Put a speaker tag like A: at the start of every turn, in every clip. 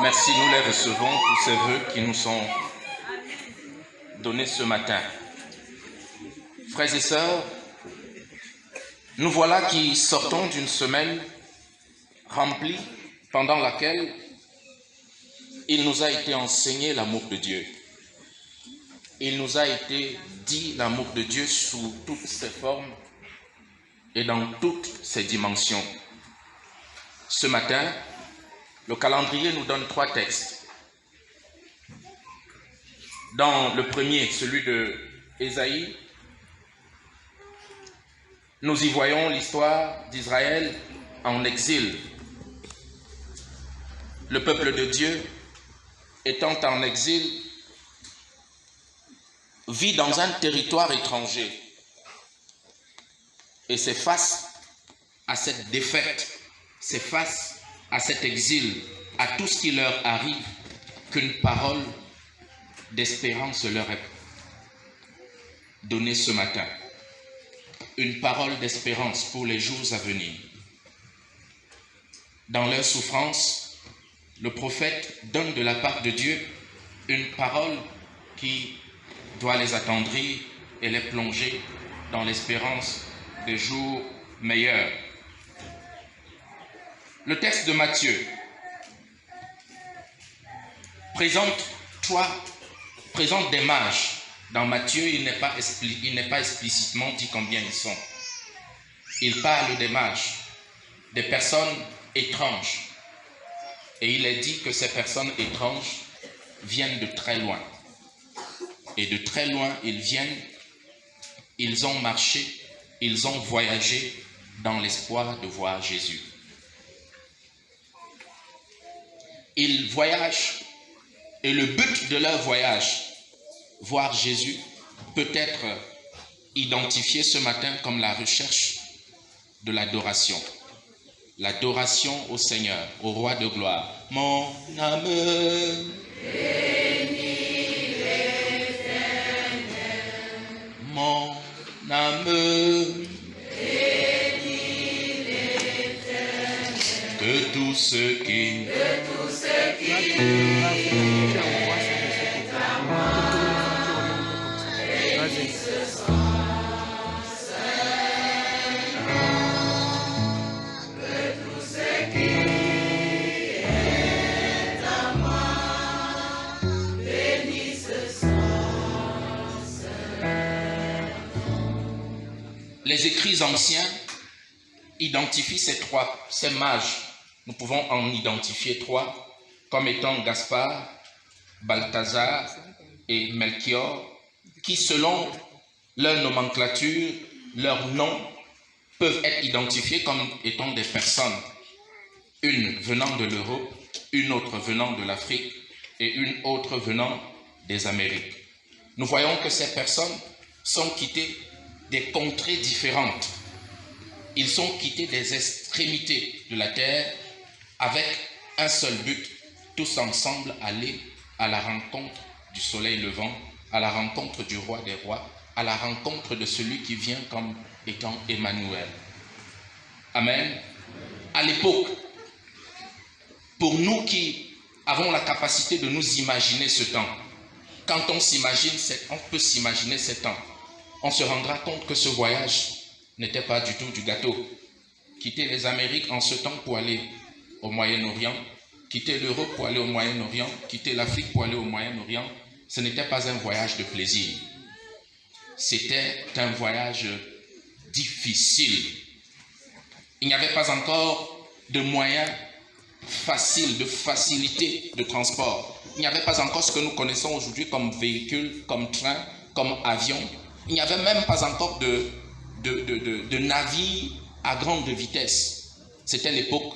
A: Merci, nous les recevons pour ces vœux qui nous sont donnés ce matin. Frères et sœurs, nous voilà qui sortons d'une semaine remplie pendant laquelle il nous a été enseigné l'amour de Dieu. Il nous a été dit l'amour de Dieu sous toutes ses formes et dans toutes ses dimensions. Ce matin, le calendrier nous donne 3 textes. Dans le premier, celui de Ésaïe, nous y voyons l'histoire d'Israël en exil. Le peuple de Dieu, étant en exil, vit dans un territoire étranger. Et c'est face à cette défaite, c'est face à cet exil, à tout ce qui leur arrive, qu'une parole d'espérance leur est donnée ce matin. Une parole d'espérance pour les jours à venir. Dans leur souffrance, le prophète donne de la part de Dieu une parole qui doit les attendrir et les plonger dans l'espérance des jours meilleurs. Le texte de Matthieu présente des mages. Dans Matthieu, il n'est pas explicitement dit combien ils sont. Il parle des mages, des personnes étranges. Et il est dit que ces personnes étranges viennent de très loin. Et de très loin, ils viennent, ils ont marché, ils ont voyagé dans l'espoir de voir Jésus. Ils voyagent, et le but de leur voyage, voir Jésus, peut être identifié ce matin comme la recherche de l'adoration. L'adoration au Seigneur, au Roi de gloire. Mon âme, bénis l'Éternel. Mon âme, bénis l'Éternel. Que tout ce qui Les écrits anciens identifient ces mages. Nous pouvons en identifier 3 comme étant Gaspard, Balthazar et Melchior, qui selon leur nomenclature, leurs noms peuvent être identifiés comme étant des personnes. Une venant de l'Europe, une autre venant de l'Afrique et une autre venant des Amériques. Nous voyons que ces personnes sont quittées des contrées différentes. Ils sont quittés des extrémités de la terre avec un seul but, tous ensemble aller à la rencontre du soleil levant, à la rencontre du roi des rois, à la rencontre de celui qui vient comme étant Emmanuel. Amen. À l'époque, pour nous qui avons la capacité de nous imaginer ce temps, quand on peut s'imaginer ce temps, on se rendra compte que ce voyage n'était pas du tout du gâteau. Quitter les Amériques en ce temps pour aller au Moyen-Orient, quitter l'Europe pour aller au Moyen-Orient, quitter l'Afrique pour aller au Moyen-Orient, ce n'était pas un voyage de plaisir. C'était un voyage difficile. Il n'y avait pas encore de moyens faciles, de facilité de transport. Il n'y avait pas encore ce que nous connaissons aujourd'hui comme véhicule, comme train, comme avion. Il n'y avait même pas encore de navires à grande vitesse. C'était l'époque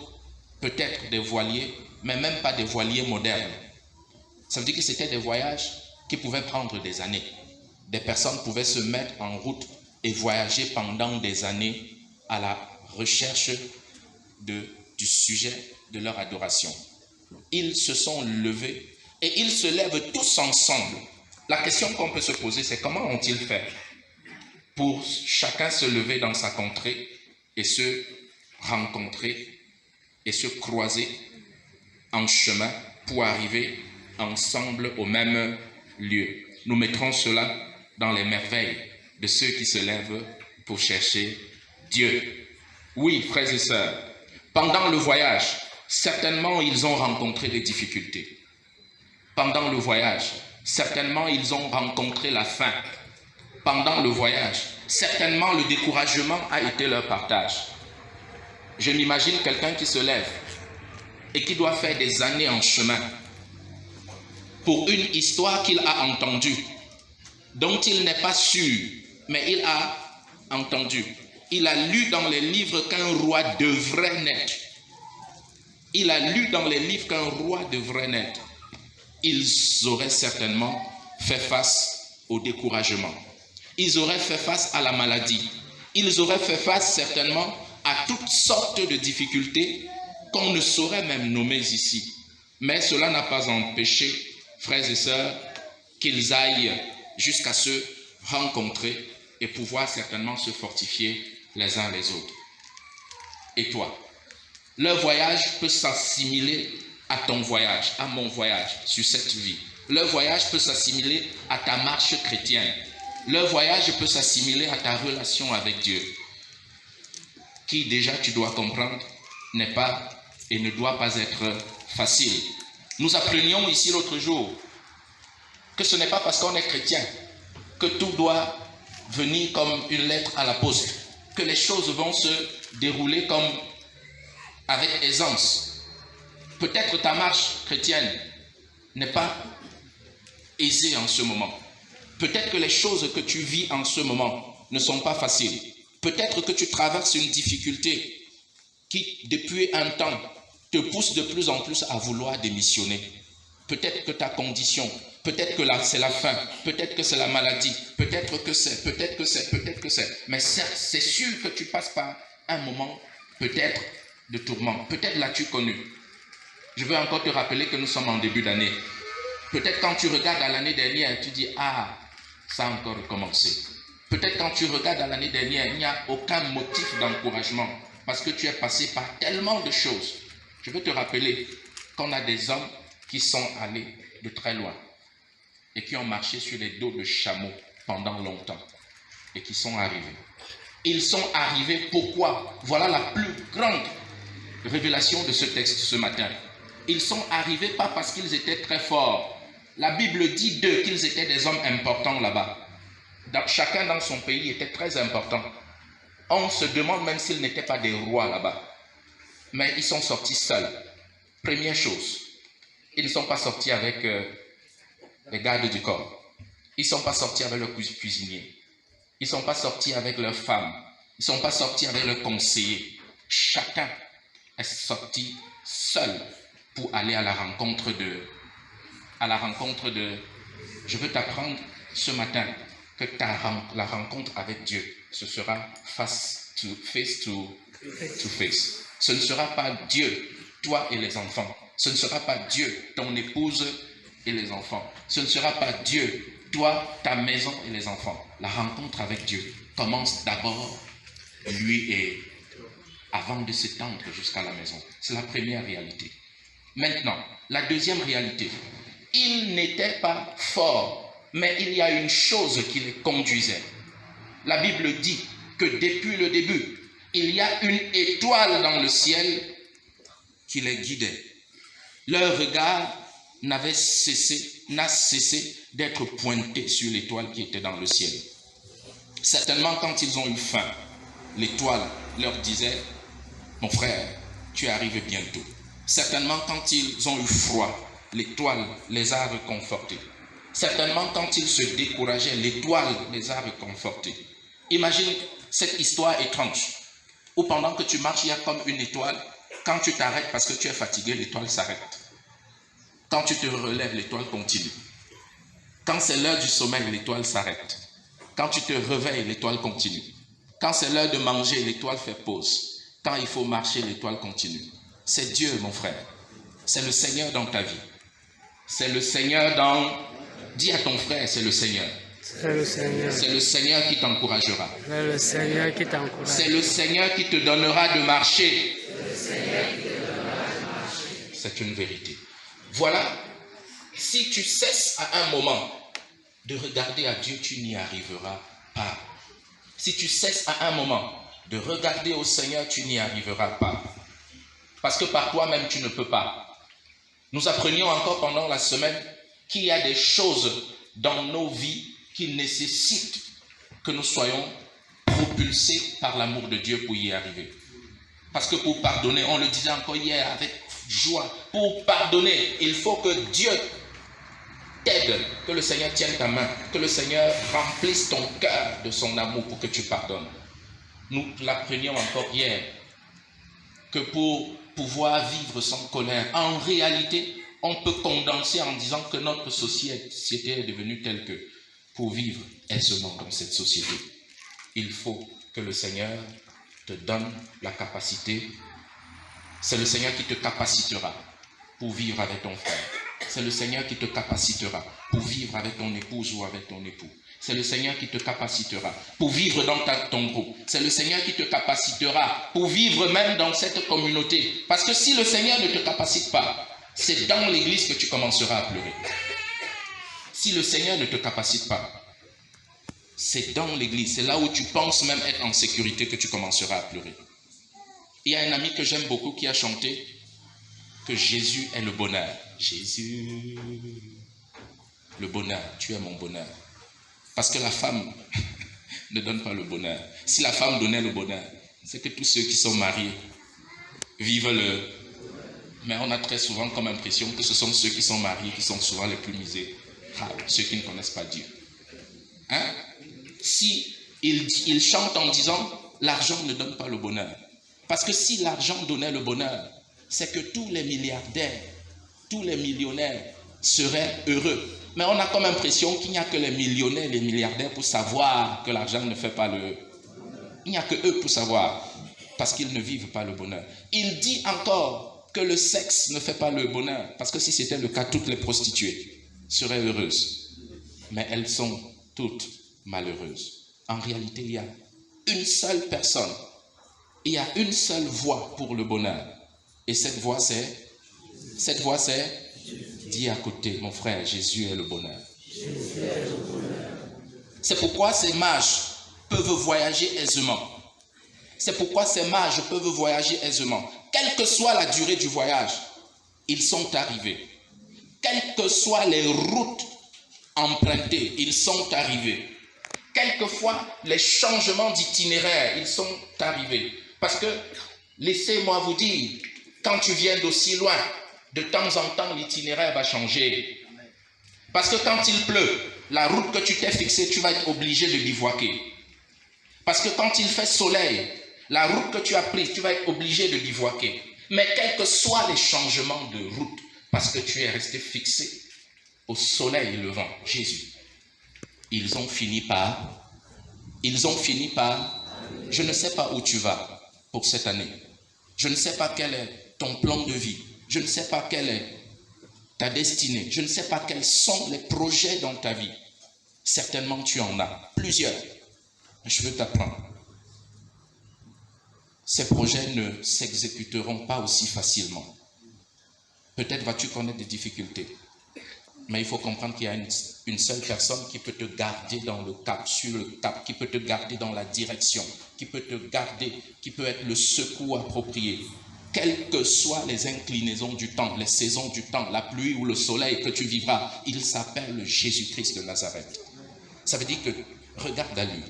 A: peut-être des voiliers, mais même pas des voiliers modernes. Ça veut dire que c'était des voyages qui pouvaient prendre des années. Des personnes pouvaient se mettre en route et voyager pendant des années à la recherche du sujet de leur adoration. Ils se sont levés et ils se lèvent tous ensemble. La question qu'on peut se poser, c'est comment ont-ils fait pour chacun se lever dans sa contrée et se rencontrer et se croiser en chemin pour arriver ensemble au même lieu. Nous mettrons cela dans les merveilles de ceux qui se lèvent pour chercher Dieu. Oui, frères et sœurs, pendant le voyage, certainement ils ont rencontré des difficultés. Pendant le voyage, certainement ils ont rencontré la faim. Pendant le voyage, certainement le découragement a été leur partage. Je m'imagine quelqu'un qui se lève et qui doit faire des années en chemin pour une histoire qu'il a entendue, dont il n'est pas sûr, mais il a entendu. Il a lu dans les livres qu'un roi devrait naître. Il a lu dans les livres qu'un roi devrait naître. Ils auraient certainement fait face au découragement. Ils auraient fait face à la maladie. Ils auraient fait face certainement à toutes sortes de difficultés qu'on ne saurait même nommer ici. Mais cela n'a pas empêché, frères et sœurs, qu'ils aillent jusqu'à se rencontrer et pouvoir certainement se fortifier les uns les autres. Et toi, leur voyage peut s'assimiler à ton voyage, à mon voyage sur cette vie. Leur voyage peut s'assimiler à ta marche chrétienne. Leur voyage peut s'assimiler à ta relation avec Dieu, qui déjà, tu dois comprendre, n'est pas et ne doit pas être facile. Nous apprenions ici l'autre jour que ce n'est pas parce qu'on est chrétien que tout doit venir comme une lettre à la poste, que les choses vont se dérouler comme avec aisance. Peut-être ta marche chrétienne n'est pas aisée en ce moment. Peut-être que les choses que tu vis en ce moment ne sont pas faciles. Peut-être que tu traverses une difficulté qui, depuis un temps, te pousse de plus en plus à vouloir démissionner. Peut-être que ta condition, peut-être que c'est la faim, peut-être que c'est la maladie, peut-être que c'est, peut-être que c'est, peut-être que c'est. Mais certes, c'est sûr que tu passes par un moment, peut-être, de tourment. Peut-être l'as-tu connu. Je veux encore te rappeler que nous sommes en début d'année. Peut-être quand tu regardes à l'année dernière, tu dis « Ah, ça a encore recommencé ». Peut-être quand tu regardes à l'année dernière, il n'y a aucun motif d'encouragement parce que tu es passé par tellement de choses. Je veux te rappeler qu'on a des hommes qui sont allés de très loin et qui ont marché sur les dos de chameaux pendant longtemps et qui sont arrivés. Ils sont arrivés pourquoi? Voilà la plus grande révélation de ce texte ce matin. Ils sont arrivés pas parce qu'ils étaient très forts. La Bible dit d'eux qu'ils étaient des hommes importants là-bas. Chacun dans son pays était très important. On se demande même s'ils n'étaient pas des rois là-bas. Mais ils sont sortis seuls. Première chose, ils ne sont pas sortis avec les gardes du corps. Ils ne sont pas sortis avec leurs cuisiniers. Ils ne sont pas sortis avec leurs femmes. Ils ne sont pas sortis avec leurs conseillers. Chacun est sorti seul pour aller à la rencontre de... Je veux t'apprendre ce matin que la rencontre avec Dieu, ce sera face to face. Ce ne sera pas Dieu, toi et les enfants. Ce ne sera pas Dieu, ton épouse et les enfants. Ce ne sera pas Dieu, toi, ta maison et les enfants. La rencontre avec Dieu commence d'abord, lui et avant de s'étendre jusqu'à la maison. C'est la première réalité. Maintenant, la deuxième réalité. Ils n'étaient pas forts, mais il y a une chose qui les conduisait. La Bible dit que depuis le début, il y a une étoile dans le ciel qui les guidait. Leur regard n'a cessé d'être pointé sur l'étoile qui était dans le ciel. Certainement, quand ils ont eu faim, l'étoile leur disait « Mon frère, tu arrives bientôt ». Certainement, quand ils ont eu froid, l'étoile les a réconfortés. Certainement, quand ils se décourageaient, l'étoile les a réconfortés. Imagine cette histoire étrange où pendant que tu marches, il y a comme une étoile. Quand tu t'arrêtes parce que tu es fatigué, l'étoile s'arrête. Quand tu te relèves, l'étoile continue. Quand c'est l'heure du sommeil, l'étoile s'arrête. Quand tu te réveilles, l'étoile continue. Quand c'est l'heure de manger, l'étoile fait pause. Quand il faut marcher, l'étoile continue. C'est Dieu, mon frère. C'est le Seigneur dans ta vie. C'est le Seigneur dans... Dis à ton frère, c'est le Seigneur.
B: C'est le Seigneur.
A: C'est le Seigneur qui t'encouragera.
B: C'est le Seigneur qui t'encourage.
A: C'est le Seigneur qui te donnera de marcher. C'est une vérité. Voilà, si tu cesses à un moment de regarder à Dieu, tu n'y arriveras pas. Si tu cesses à un moment de regarder au Seigneur, tu n'y arriveras pas. Parce que par toi-même, tu ne peux pas. Nous apprenions encore pendant la semaine qu'il y a des choses dans nos vies qui nécessitent que nous soyons propulsés par l'amour de Dieu pour y arriver. Parce que pour pardonner, on le disait encore hier avec joie, pour pardonner, il faut que Dieu t'aide, que le Seigneur tienne ta main, que le Seigneur remplisse ton cœur de son amour pour que tu pardonnes. Nous l'apprenions encore hier, que pour pouvoir vivre sans colère, en réalité, on peut condenser en disant que notre société est devenue telle que pour vivre aisément dans cette société, il faut que le Seigneur te donne la capacité. C'est le Seigneur qui te capacitera pour vivre avec ton frère. C'est le Seigneur qui te capacitera pour vivre avec ton épouse ou avec ton époux. C'est le Seigneur qui te capacitera pour vivre dans ton groupe. C'est le Seigneur qui te capacitera pour vivre même dans cette communauté. Parce que si le Seigneur ne te capacite pas, c'est dans l'église que tu commenceras à pleurer. Si le Seigneur ne te capacite pas, c'est dans l'église, c'est là où tu penses même être en sécurité que tu commenceras à pleurer. Il y a un ami que j'aime beaucoup qui a chanté que Jésus est le bonheur. Jésus, le bonheur, tu es mon bonheur. Parce que la femme ne donne pas le bonheur. Si la femme donnait le bonheur, c'est que tous ceux qui sont mariés vivent le... Mais on a très souvent comme impression que ce sont ceux qui sont mariés qui sont souvent les plus misérables, ceux qui ne connaissent pas Dieu. Hein? Si il chante en disant l'argent ne donne pas le bonheur. Parce que si l'argent donnait le bonheur, c'est que tous les milliardaires, tous les millionnaires seraient heureux. Mais on a comme impression qu'il n'y a que les millionnaires, les milliardaires pour savoir que l'argent ne fait pas le... Il n'y a que eux pour savoir, parce qu'ils ne vivent pas le bonheur. Il dit encore que le sexe ne fait pas le bonheur, parce que si c'était le cas, toutes les prostituées seraient heureuses. Mais elles sont toutes malheureuses. En réalité, il y a une seule personne, il y a une seule voie pour le bonheur. Et cette voie, c'est... Dis à côté, mon frère, Jésus est le bonheur. C'est pourquoi ces mages peuvent voyager aisément. C'est pourquoi ces mages peuvent voyager aisément. Quelle que soit la durée du voyage, ils sont arrivés. Quelles que soient les routes empruntées, ils sont arrivés. Quelquefois, les changements d'itinéraire, ils sont arrivés. Parce que, laissez-moi vous dire, quand tu viens d'aussi loin, de temps en temps, l'itinéraire va changer. Parce que quand il pleut, la route que tu t'es fixée, tu vas être obligé de bivouaquer. Parce que quand il fait soleil, la route que tu as prise, tu vas être obligé de bivouaquer. Mais quels que soient les changements de route, parce que tu es resté fixé au soleil levant, Jésus, ils ont fini par, je ne sais pas où tu vas pour cette année. Je ne sais pas quel est ton plan de vie. Je ne sais pas quelle est ta destinée. Je ne sais pas quels sont les projets dans ta vie. Certainement tu en as plusieurs. Mais je veux t'apprendre. Ces projets ne s'exécuteront pas aussi facilement. Peut-être vas-tu connaître des difficultés. Mais il faut comprendre qu'il y a une seule personne qui peut te garder dans le cap, sur le cap, qui peut te garder dans la direction, qui peut te garder, qui peut être le secours approprié. Quelles que soient les inclinaisons du temps, les saisons du temps, la pluie ou le soleil que tu vivras, il s'appelle Jésus-Christ de Nazareth. Ça veut dire que regarde à lui.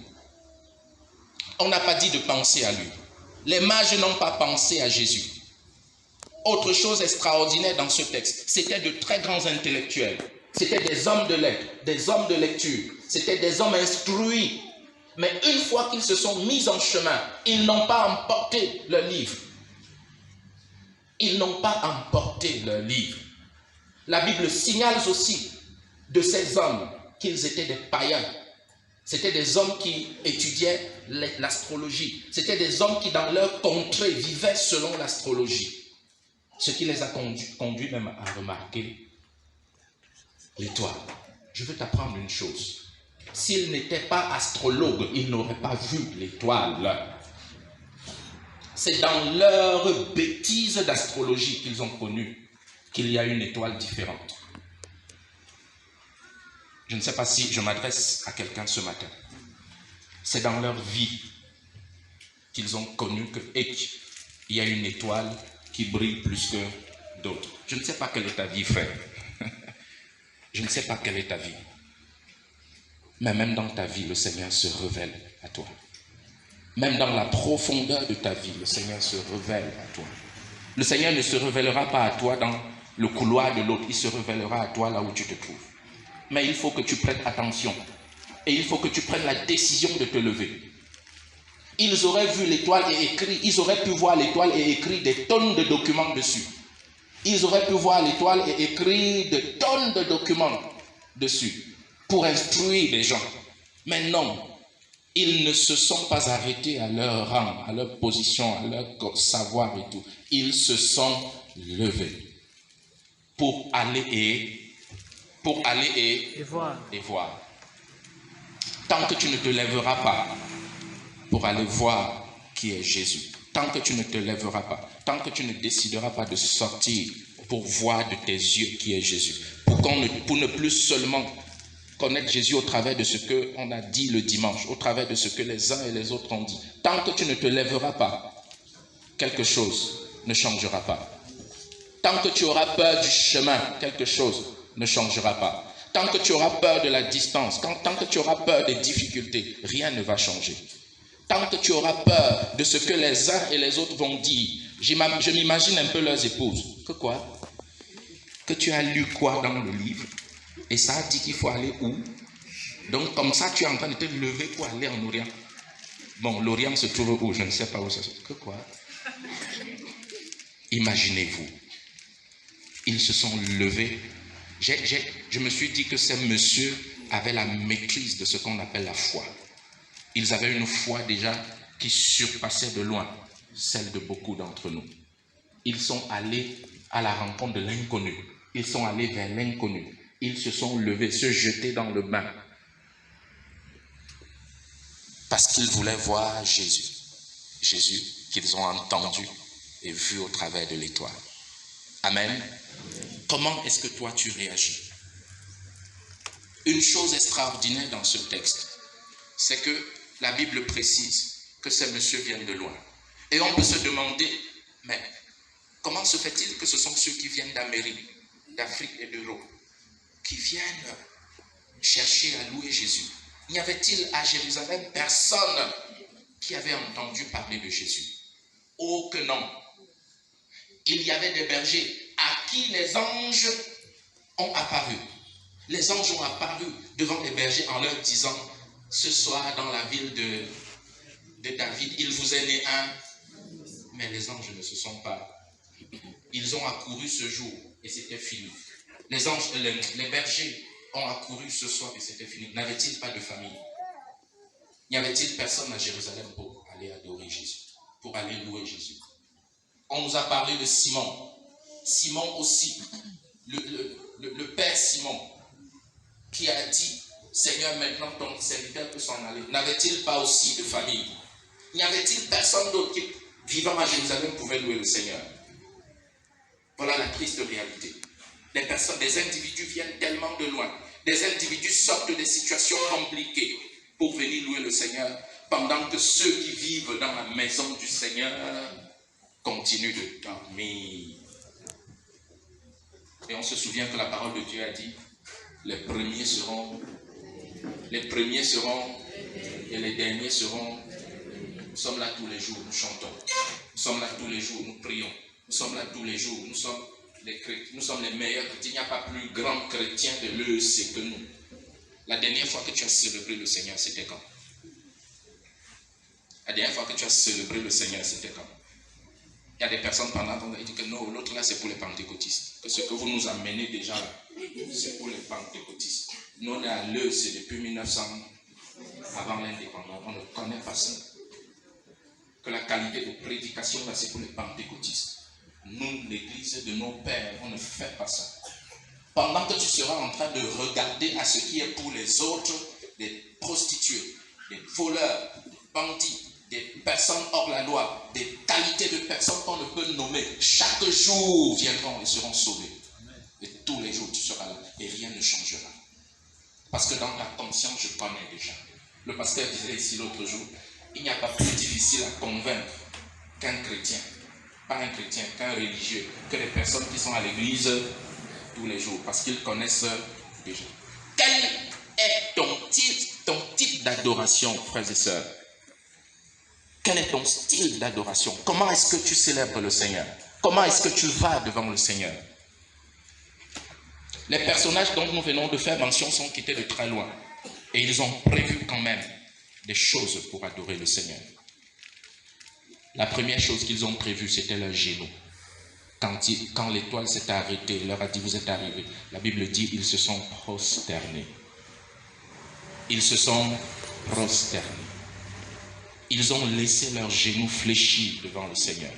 A: On n'a pas dit de penser à lui. Les mages n'ont pas pensé à Jésus. Autre chose extraordinaire dans ce texte, c'était de très grands intellectuels. C'était des hommes de lettres, des hommes de lecture. C'était des hommes instruits. Mais une fois qu'ils se sont mis en chemin, ils n'ont pas emporté leur livre. Ils n'ont pas emporté leur livre. La Bible signale aussi de ces hommes qu'ils étaient des païens. C'était des hommes qui étudiaient l'astrologie. C'était des hommes qui, dans leur contrée, vivaient selon l'astrologie. Ce qui les a conduits même à remarquer l'étoile. Je veux t'apprendre une chose. S'ils n'étaient pas astrologues, ils n'auraient pas vu l'étoile. C'est dans leur bêtise d'astrologie qu'ils ont connu qu'il y a une étoile différente. Je ne sais pas si je m'adresse à quelqu'un ce matin. C'est dans leur vie qu'ils ont connu qu'il y a une étoile qui brille plus que d'autres. Je ne sais pas quelle est ta vie, frère. Je ne sais pas quelle est ta vie. Mais même dans ta vie, le Seigneur se révèle à toi. Même dans la profondeur de ta vie, le Seigneur se révèle à toi. Le Seigneur ne se révélera pas à toi dans le couloir de l'autre. Il se révélera à toi là où tu te trouves. Mais il faut que tu prennes attention. Et il faut que tu prennes la décision de te lever. Ils auraient vu l'étoile et écrit, ils auraient pu voir l'étoile et écrit des tonnes de documents dessus. Ils auraient pu voir l'étoile et écrire des tonnes de documents dessus pour instruire les gens. Mais non, ils ne se sont pas arrêtés à leur rang, à leur position, à leur savoir et tout. Ils se sont levés pour aller et voir. Tant que tu ne te lèveras pas pour aller voir qui est Jésus, tant que tu ne te lèveras pas, tant que tu ne décideras pas de sortir pour voir de tes yeux qui est Jésus, pour ne plus seulement connaître Jésus au travers de ce qu'on a dit le dimanche, au travers de ce que les uns et les autres ont dit, tant que tu ne te lèveras pas, quelque chose ne changera pas. Tant que tu auras peur du chemin, quelque chose ne changera pas. Tant que tu auras peur de la distance, tant que tu auras peur des difficultés, rien ne va changer. Tant que tu auras peur de ce que les uns et les autres vont dire, je m'imagine un peu leurs épouses. Que quoi? Que tu as lu quoi dans le livre? Et ça a dit qu'il faut aller où? Donc comme ça, tu es en train de te lever pour aller en Orient. Bon, l'Orient se trouve où? Je ne sais pas où ça se trouve. Que quoi? Imaginez-vous. Ils se sont levés. Je me suis dit que ces messieurs avaient la maîtrise de ce qu'on appelle la foi. Ils avaient une foi déjà qui surpassait de loin celle de beaucoup d'entre nous. Ils sont allés à la rencontre de l'inconnu. Ils sont allés vers l'inconnu. Ils se sont levés, se jetés dans le bain. Parce qu'ils voulaient voir Jésus. Jésus qu'ils ont entendu et vu au travers de l'étoile. Amen. Comment est-ce que toi tu réagis? Une chose extraordinaire dans ce texte, c'est que la Bible précise que ces messieurs viennent de loin. Et on peut se demander, mais comment se fait-il que ce sont ceux qui viennent d'Amérique, d'Afrique et d'Europe, qui viennent chercher à louer Jésus? N'y avait-il à Jérusalem personne qui avait entendu parler de Jésus? Oh que non! Il y avait des bergers à qui les anges ont apparu. Les anges ont apparu devant les bergers en leur disant, ce soir dans la ville de David, il vous est né un. Mais les anges ne se sont pas. Ils ont accouru ce jour et c'était fini. Les bergers ont accouru ce soir et c'était fini. N'avait-il pas de famille? N'y avait-il personne à Jérusalem pour aller adorer Jésus, pour aller louer Jésus? On nous a parlé de Simon. Simon aussi, le père Simon, qui a dit, Seigneur, maintenant ton serviteur peut s'en aller. N'avait-il pas aussi de famille? N'y avait-il personne d'autre qui, vivant à Jérusalem, pouvait louer le Seigneur? Voilà la triste réalité. Des individus viennent tellement de loin. Des individus sortent de situations compliquées pour venir louer le Seigneur, pendant que ceux qui vivent dans la maison du Seigneur continuent de dormir. Et on se souvient que la parole de Dieu a dit, les premiers seront et les derniers seront. Nous sommes là tous les jours, nous chantons. Nous sommes là tous les jours, nous prions. Nous sommes là tous les jours, nous sommes les meilleurs chrétiens. Il n'y a pas plus grand chrétien de l'EEC que nous. La dernière fois que tu as célébré le Seigneur, c'était quand? La dernière fois que tu as célébré le Seigneur, c'était quand? Il y a des personnes pendant qu'on a dit que non, l'autre là c'est pour les pentecôtistes. Que ce que vous nous amenez déjà là, c'est pour les pentecôtistes. Nous on est à l'EEC depuis 1900, avant l'indépendance, on ne connaît pas ça. Que la qualité de prédication là c'est pour les pentecôtistes. Nous, l'église de nos pères, on ne fait pas ça. Pendant que tu seras en train de regarder à ce qui est pour les autres, des prostituées, des voleurs, des bandits, des personnes hors la loi, des qualités de personnes qu'on ne peut nommer, chaque jour viendront et seront sauvés. changera. Parce que dans ta conscience, je connais déjà. Le pasteur disait ici l'autre jour, il n'y a pas plus difficile à convaincre qu'un chrétien, pas un chrétien, qu'un religieux, que les personnes qui sont à l'église tous les jours, parce qu'ils connaissent déjà. Quel est ton type d'adoration, frères et sœurs? Quel est ton style d'adoration? Comment est-ce que tu célèbres le Seigneur? Comment est-ce que tu vas devant le Seigneur? Les personnages dont nous venons de faire mention sont quittés de très loin. Et ils ont prévu quand même des choses pour adorer le Seigneur. La première chose qu'ils ont prévue, c'était leurs genoux. Quand l'étoile s'est arrêtée, il leur a dit, vous êtes arrivés. La Bible dit, ils se sont prosternés. Ils se sont prosternés. Ils ont laissé leurs genoux fléchis devant le Seigneur.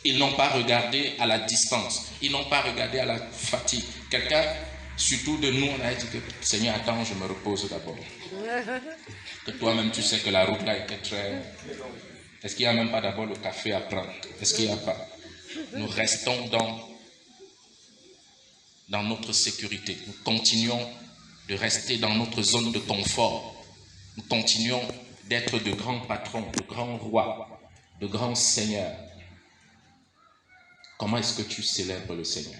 A: Ils n'ont pas regardé à la distance. Ils n'ont pas regardé à la fatigue. Quelqu'un, surtout de nous, on a dit que Seigneur, attends, je me repose d'abord. Que toi-même, tu sais que la route là était très... Est-ce qu'il n'y a même pas d'abord le café à prendre? Est-ce qu'il n'y a pas? Nous restons dans notre sécurité. Nous continuons de rester dans notre zone de confort. Nous continuons d'être de grands patrons, de grands rois, de grands seigneurs. Comment est-ce que tu célèbres le Seigneur?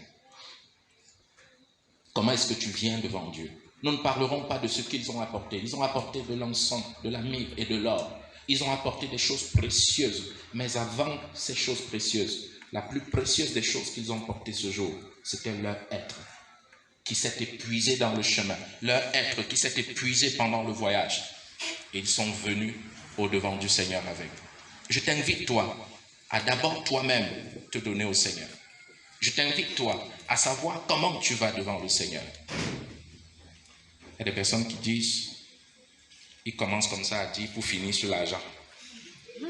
A: Comment est-ce que tu viens devant Dieu? Nous ne parlerons pas de ce qu'ils ont apporté. Ils ont apporté de l'encens, de la myrrhe et de l'or. Ils ont apporté des choses précieuses. Mais avant ces choses précieuses, la plus précieuse des choses qu'ils ont portées ce jour, c'était leur être qui s'est épuisé dans le chemin. Leur être qui s'est épuisé pendant le voyage. Et ils sont venus au-devant du Seigneur avec. Je t'invite, toi, à d'abord toi-même te donner au Seigneur. Je t'invite, toi, à savoir comment tu vas devant le Seigneur. Il y a des personnes qui disent, ils commencent comme ça à dire pour finir sur l'argent.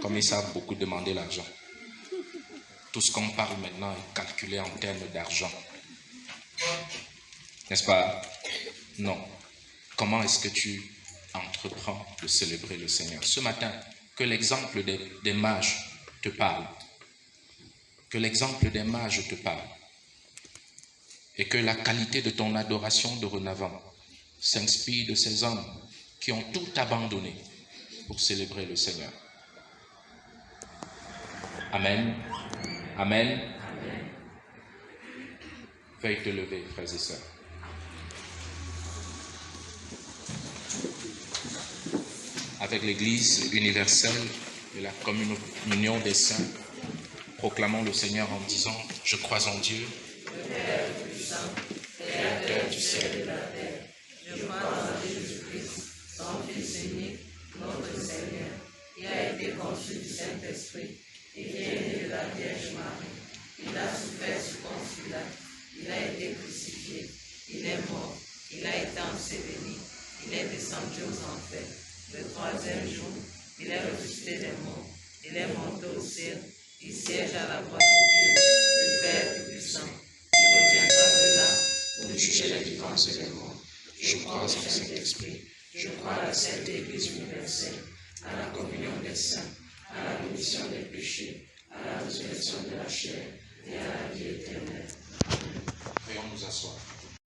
A: Comme ils savent beaucoup demander l'argent. Tout ce qu'on parle maintenant est calculé en termes d'argent. N'est-ce pas? Non. Comment est-ce que tu entreprends de célébrer le Seigneur? Ce matin, que l'exemple des mages te parle. Que l'exemple des mages te parle. Et que la qualité de ton adoration dorénavant s'inspire de ces hommes qui ont tout abandonné pour célébrer le Seigneur. Amen. Amen. Veuillez te lever, frères et sœurs. Avec l'Église universelle et la communion des saints, proclamons le Seigneur en disant, je crois en Dieu, Créateur du ciel et de la terre. Je crois en Jésus-Christ, son Fils unique, notre Seigneur, qui a été conçu du Saint-Esprit et qui est né de la Vierge Marie. Il a souffert sous Ponce Pilate, il a été crucifié, il est mort, il a été enseveli, il est descendu aux enfers. Le troisième jour, il est ressuscité des morts, il est monté au ciel, il siège à la droite de Dieu, le Père Tout-Puissant. Il reviendra de là pour juger les vivants et les morts. Je crois au Saint-Esprit, je crois à la Sainte Église universelle, à la communion des saints, à la rémission des péchés, à la résurrection de la chair et à la vie éternelle. Veuillons nous asseoir.